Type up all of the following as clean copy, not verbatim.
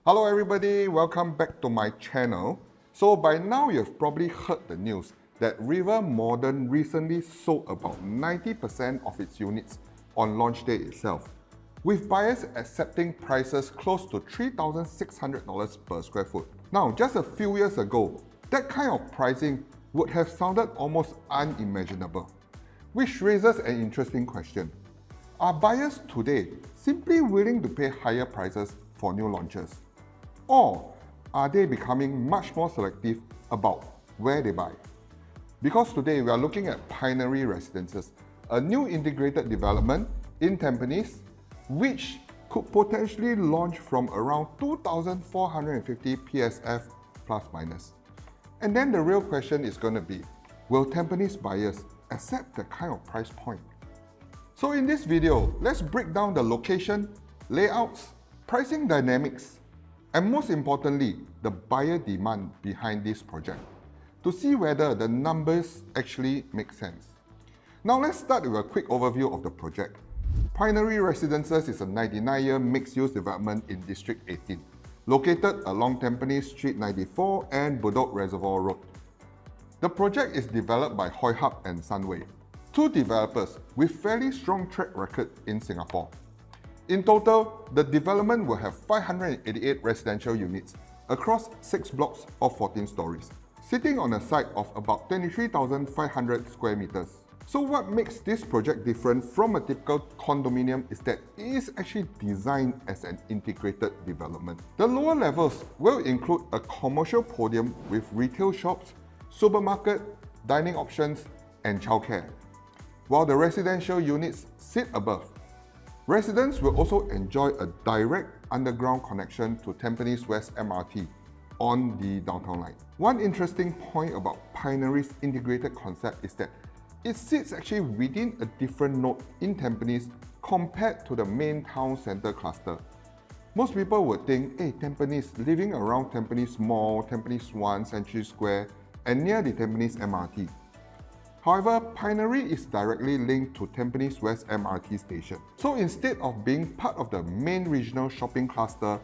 Hello everybody, welcome back to my channel. So by now you've probably heard the news that Rivelle Modern recently sold about 90% of its units on launch day itself, with buyers accepting prices close to $3,600 per square foot. Now, just a few years ago, that kind of pricing would have sounded almost unimaginable, which raises an interesting question. Are buyers today simply willing to pay higher prices for new launches? Or are they becoming much more selective about where they buy? Because today we are looking at Pinery Residences, a new integrated development in Tampines, which could potentially launch from around 2,450 PSF plus minus. And then the real question is going to be, will Tampines buyers accept that kind of price point? So in this video, let's break down the location, layouts, pricing dynamics, and most importantly, the buyer demand behind this project to see whether the numbers actually make sense. Now let's start with a quick overview of the project. Pinery Residences is a 99-year mixed-use development in District 18, located along Tampines Street 94 and Bedok Reservoir Road. The project is developed by Hoi Hub and Sunway, two developers with fairly strong track record in Singapore. In total, the development will have 588 residential units across 6 blocks of 14 stories, sitting on a site of about 23,500 square meters. So what makes this project different from a typical condominium is that it is actually designed as an integrated development. The lower levels will include a commercial podium with retail shops, supermarket, dining options, and childcare, while the residential units sit above. Residents will also enjoy a direct underground connection to Tampines West MRT on the downtown line. One interesting point about Pinery's integrated concept is that it sits actually within a different node in Tampines compared to the main town centre cluster. Most people would think, hey, Tampines, living around Tampines Mall, Tampines 1, Century Square, and near the Tampines MRT. However, Pinery is directly linked to Tampines West MRT station. So instead of being part of the main regional shopping cluster,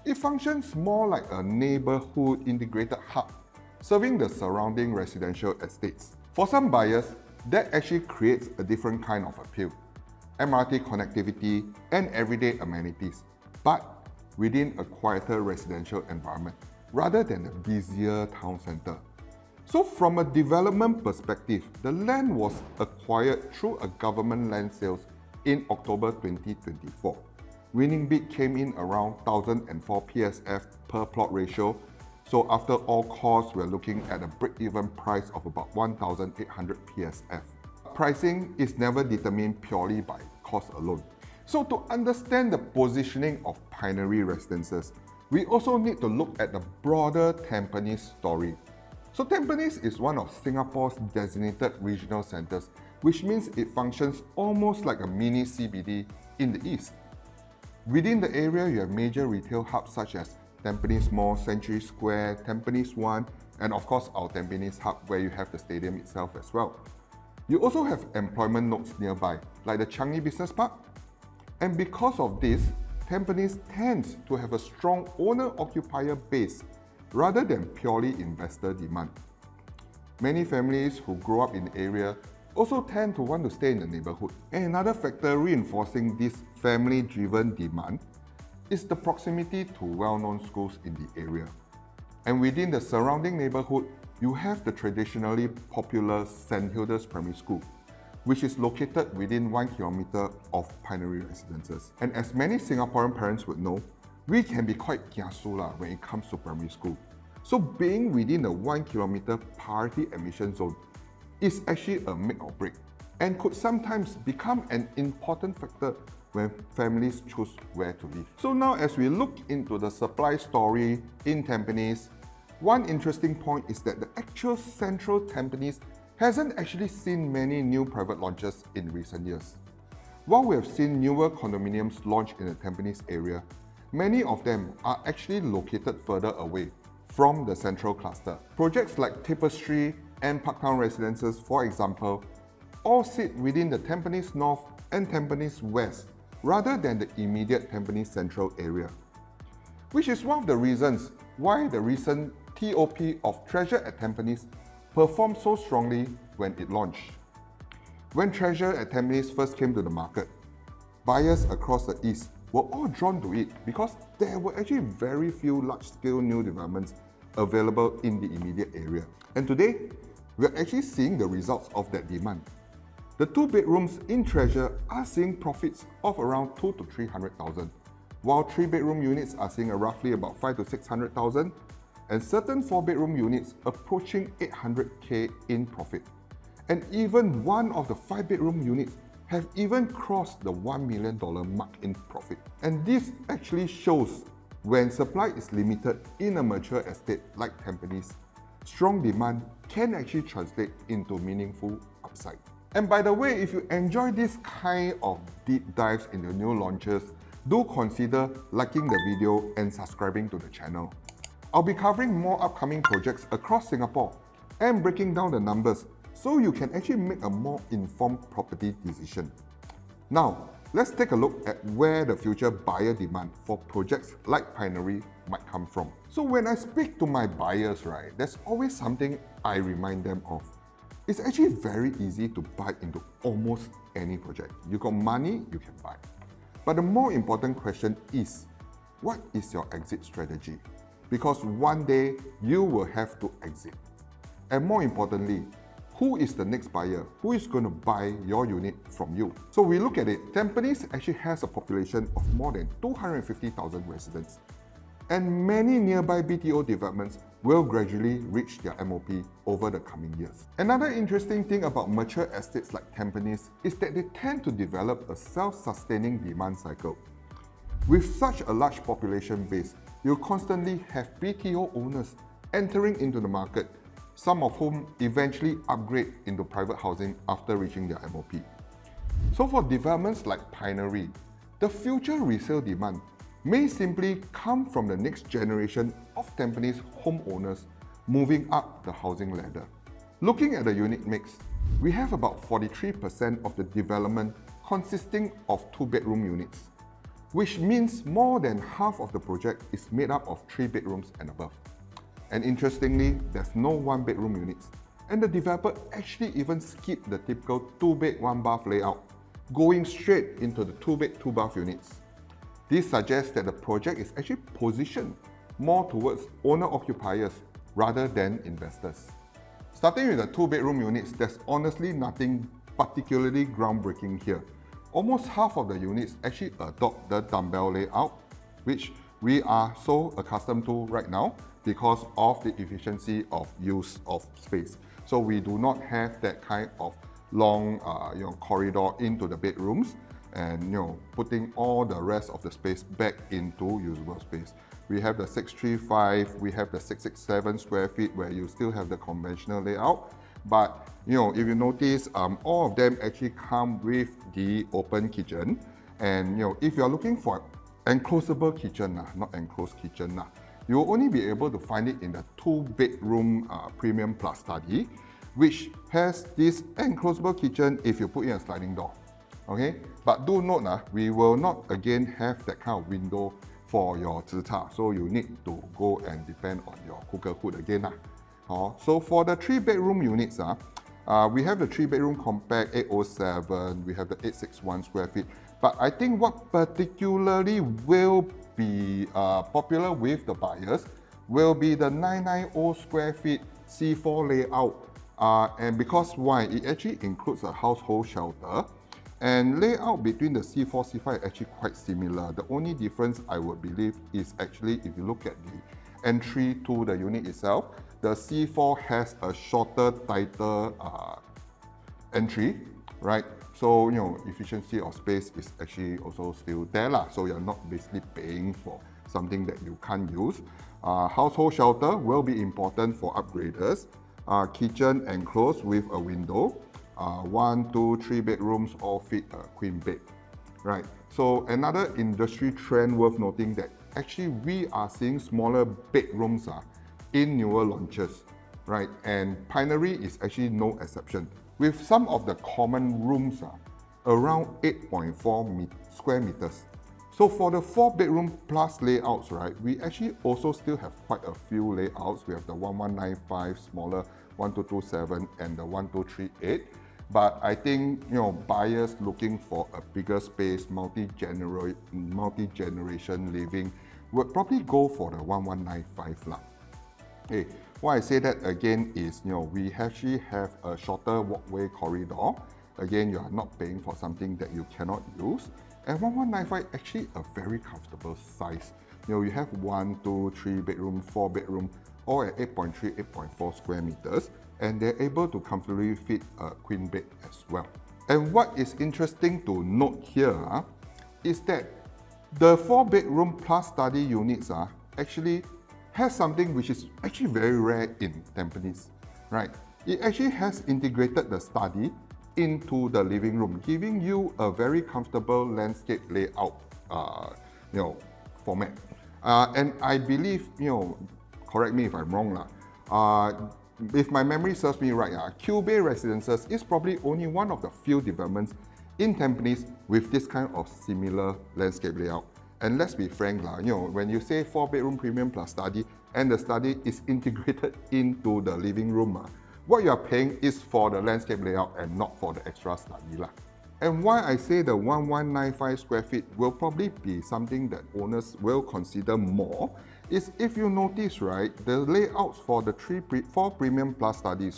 it functions more like a neighborhood integrated hub, serving the surrounding residential estates. For some buyers, that actually creates a different kind of appeal: MRT connectivity and everyday amenities, but within a quieter residential environment, rather than a busier town center. So from a development perspective, the land was acquired through a government land sales in October 2024. Winning bid came in around 1,004 PSF per plot ratio. So after all costs, we're looking at a break-even price of about 1,800 PSF. Pricing is never determined purely by cost alone. So to understand the positioning of Pinery Residences, we also need to look at the broader Tampines story. So Tampines is one of Singapore's designated regional centres, which means it functions almost like a mini CBD in the east. Within the area, you have major retail hubs such as Tampines Mall, Century Square, Tampines 1, and of course our Tampines hub where you have the stadium itself as well. You also have employment nodes nearby, like the Changi Business Park. And because of this, Tampines tends to have a strong owner-occupier base rather than purely investor demand. Many families who grow up in the area also tend to want to stay in the neighborhood. And another factor reinforcing this family-driven demand is the proximity to well-known schools in the area. And within the surrounding neighborhood, you have the traditionally popular St. Hilda's Primary School, which is located within 1 kilometer of Pinery Residences. And as many Singaporean parents would know, we can be quite kiasu when it comes to primary school. So being within the 1 kilometer priority admission zone is actually a make or break, and could sometimes become an important factor when families choose where to live. So now as we look into the supply story in Tampines, one interesting point is that the actual central Tampines hasn't actually seen many new private launches in recent years. While we have seen newer condominiums launch in the Tampines area, many of them are actually located further away from the central cluster. Projects like Tapestry and Parktown Residences, for example, all sit within the Tampines North and Tampines West rather than the immediate Tampines Central area. which is one of the reasons why the recent TOP of Treasure at Tampines performed so strongly when it launched. When Treasure at Tampines first came to the market, buyers across the East were all drawn to it because there were actually very few large-scale new developments available in the immediate area. And today, we are actually seeing the results of that demand. The 2 bedrooms in Treasure are seeing profits of around 2 to 300,000, while 3 bedroom units are seeing roughly about 5 to 600,000, and certain 4 bedroom units approaching 800k in profit. And even one of the 5 bedroom units have even crossed the $1 million mark in profit. And this actually shows when supply is limited in a mature estate like Tampines, strong demand can actually translate into meaningful upside. And by the way, if you enjoy this kind of deep dives into new launches, do consider liking the video and subscribing to the channel. I'll be covering more upcoming projects across Singapore and breaking down the numbers so you can actually make a more informed property decision. Now, let's take a look at where the future buyer demand for projects like Pinery might come from. So when I speak to my buyers, right, there's always something I remind them of. It's actually very easy to buy into almost any project. You got money, you can buy. But the more important question is, what is your exit strategy? Because one day you will have to exit. And more importantly, who is the next buyer? Who is going to buy your unit from you? So we look at it, Tampines actually has a population of more than 250,000 residents. And many nearby BTO developments will gradually reach their MOP over the coming years. Another interesting thing about mature estates like Tampines is that they tend to develop a self-sustaining demand cycle. With such a large population base, you constantly have BTO owners entering into the market, some of whom eventually upgrade into private housing after reaching their MOP. So for developments like Pinery, the future resale demand may simply come from the next generation of Tampines homeowners moving up the housing ladder. Looking at the unit mix, we have about 43% of the development consisting of 2-bedroom units, which means more than half of the project is made up of 3 bedrooms and above. And interestingly, there's no 1-bedroom units, and the developer actually even skipped the typical 2-bed, 1-bath layout, going straight into the 2-bed, 2-bath units. This suggests that the project is actually positioned more towards owner-occupiers rather than investors. Starting with the 2-bedroom units, there's honestly nothing particularly groundbreaking here. Almost half of the units actually adopt the dumbbell layout, which we are so accustomed to right now because of the efficiency of use of space. So we do not have that kind of long corridor into the bedrooms and putting all the rest of the space back into usable space. We have the 635, we have the 667 square feet where you still have the conventional layout. But if you notice, all of them actually come with the open kitchen. And if you're looking for enclosable kitchen, not enclosed kitchen, you'll only be able to find it in the 2-bedroom premium plus study, which has this enclosable kitchen if you put in a sliding door. Okay, but do note, we will not again have that kind of window for your zi cha, so you need to go and depend on your cooker hood again. So for the 3-bedroom units, we have the 3-bedroom compact 807, we have the 861 square feet. But I think what particularly will be popular with the buyers will be the 990 square feet C4 layout. And because why? It actually includes a household shelter. And layout between the C4, C5 is actually quite similar. The only difference I would believe is actually if you look at the entry to the unit itself, the C4 has a shorter, tighter entry, right? So, efficiency of space is actually also still there. So you're not basically paying for something that you can't use. Household shelter will be important for upgraders. Kitchen enclosed with a window. 1, 2, 3 bedrooms all fit a queen bed, right? So another industry trend worth noting that actually we are seeing smaller bedrooms in newer launches, right? And Pinery is actually no exception, with some of the common rooms around 8.4 square meters. So for the 4-bedroom plus layouts, right, we actually also still have quite a few layouts. We have the 1195 smaller, 1227 and the 1238. But I think, buyers looking for a bigger space, multi-generation living would probably go for the 1195 lah. Okay, why I say that again is, we actually have a shorter walkway corridor. Again, you are not paying for something that you cannot use. And 1195 actually a very comfortable size. You have 1, 2, 3 bedroom, 4 bedroom, all at 8.3, 8.4 square meters. And they're able to comfortably fit a queen bed as well. And what is interesting to note here is that the 4-bedroom plus study units actually has something which is actually very rare in Tampines, right? It actually has integrated the study into the living room, giving you a very comfortable landscape layout, format. And I believe, correct me if I'm wrong, if my memory serves me right, Pinery Residences is probably only one of the few developments in Tampines with this kind of similar landscape layout. And let's be frank, when you say 4-bedroom premium plus study and the study is integrated into the living room, what you are paying is for the landscape layout and not for the extra study. And why I say the 1195 square feet will probably be something that owners will consider more is if you notice, right, the layouts for the 4 premium plus study,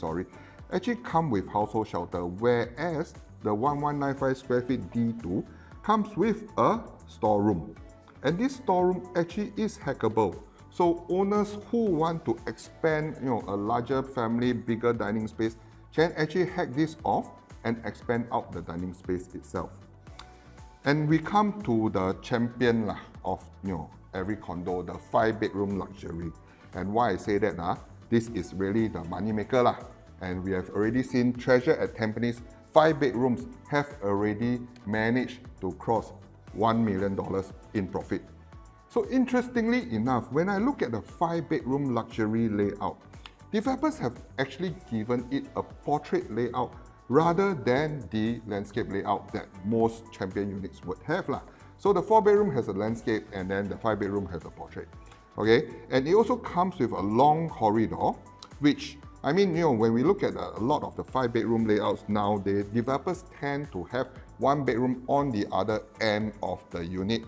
actually come with household shelter, whereas the 1195 square feet D2 comes with a storeroom. And this storeroom actually is hackable. So owners who want to expand, a larger family, bigger dining space can actually hack this off and expand out the dining space itself. And we come to the champion of every condo, the 5-bedroom luxury. And why I say that, this is really the money maker. And we have already seen Treasure at Tampines 5 bedrooms have already managed to cross $1 million in profit. So interestingly enough, when I look at the 5-bedroom luxury layout, developers have actually given it a portrait layout rather than the landscape layout that most champion units would have. So the 4-bedroom has a landscape and then the 5-bedroom has a portrait. Okay, and it also comes with a long corridor, which, when we look at a lot of the 5-bedroom layouts now, the developers tend to have 1 bedroom on the other end of the unit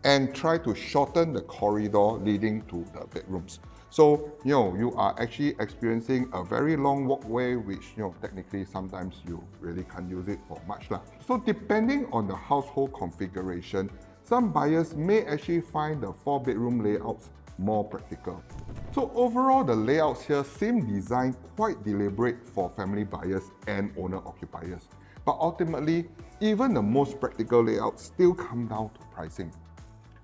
and try to shorten the corridor leading to the bedrooms. So, you are actually experiencing a very long walkway, which, technically sometimes you really can't use it for much. So depending on the household configuration, some buyers may actually find the 4-bedroom layouts more practical. So overall, the layouts here seem designed quite deliberate for family buyers and owner-occupiers. But ultimately, even the most practical layouts still come down to pricing.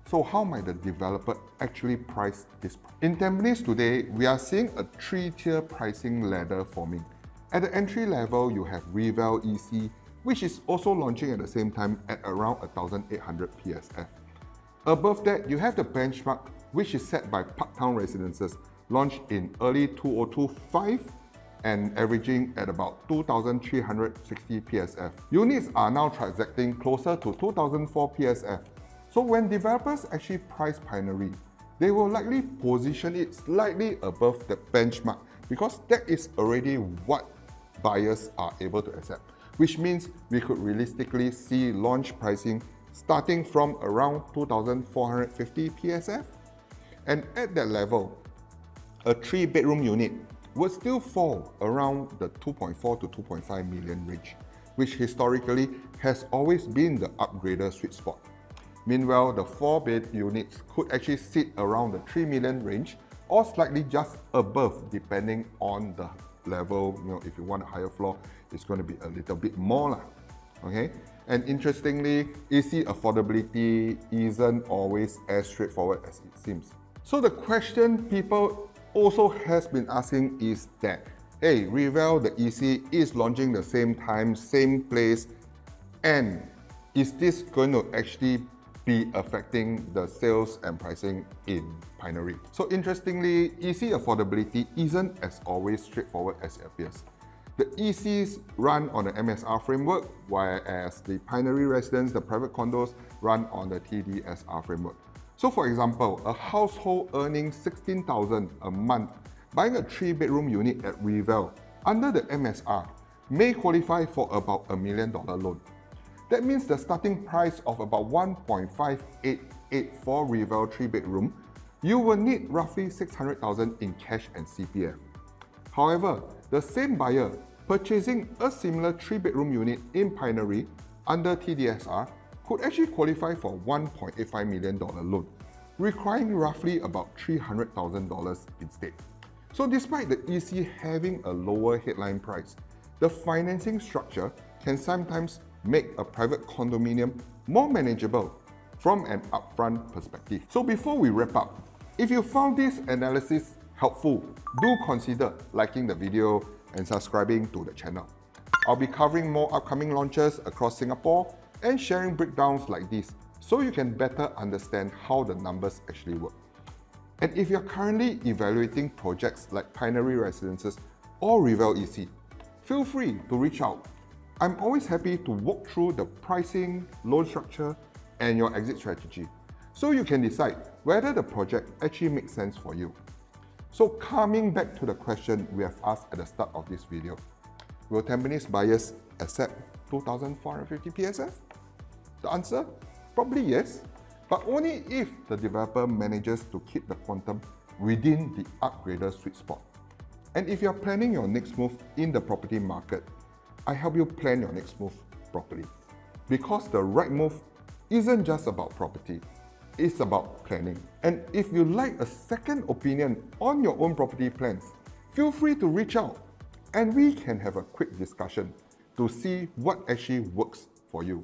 So how might the developer actually price this? In Tampines today, we are seeing a 3-tier pricing ladder forming. At the entry level, you have Rivelle EC, which is also launching at the same time at around 1,800 PSF. Above that, you have the benchmark, which is set by Parktown Residences, launched in early 2025 and averaging at about 2,360 PSF. Units are now transacting closer to 2,004 PSF. So when developers actually price Pinery, they will likely position it slightly above the benchmark because that is already what buyers are able to accept, which means we could realistically see launch pricing starting from around 2,450 PSF. And at that level, a 3-bedroom unit would still fall around the 2.4 to 2.5 million range, which historically has always been the upgrader sweet spot. Meanwhile, the 4-bed units could actually sit around the 3 million range or slightly just above depending on the level. If you want a higher floor, it's going to be a little bit more. Okay? And interestingly, EC affordability isn't always as straightforward as it seems. So the question people also has been asking is that, hey, Rivelle, the EC is launching the same time, same place, and is this going to actually be affecting the sales and pricing in Pinery? So interestingly, EC affordability isn't as always straightforward as it appears. The ECs run on the MSR framework, whereas the Pinery Residences, the private condos, run on the TDSR framework. So for example, a household earning $16,000 a month buying a 3-bedroom unit at Rivelle under the MSR may qualify for about $1 million loan. That means the starting price of about 1.588 for Rivelle 3-bedroom, you will need roughly $600,000 in cash and CPF. However, the same buyer purchasing a similar 3-bedroom unit in Pinery under TDSR could actually qualify for $1.85 million loan, requiring roughly about $300,000 instead. So despite the EC having a lower headline price, the financing structure can sometimes make a private condominium more manageable from an upfront perspective. So before we wrap up, if you found this analysis helpful, do consider liking the video and subscribing to the channel. I'll be covering more upcoming launches across Singapore and sharing breakdowns like this so you can better understand how the numbers actually work. And if you're currently evaluating projects like Pinery Residences or Rivelle EC, feel free to reach out. I'm always happy to walk through the pricing, loan structure, and your exit strategy, so you can decide whether the project actually makes sense for you. So coming back to the question we have asked at the start of this video, will Tampines buyers accept 2,450 PSF? The answer? Probably yes, but only if the developer manages to keep the quantum within the upgrader sweet spot. And if you're planning your next move in the property market, I help you plan your next move properly. Because the right move isn't just about property, it's about planning. And if you like a second opinion on your own property plans, feel free to reach out and we can have a quick discussion to see what actually works for you.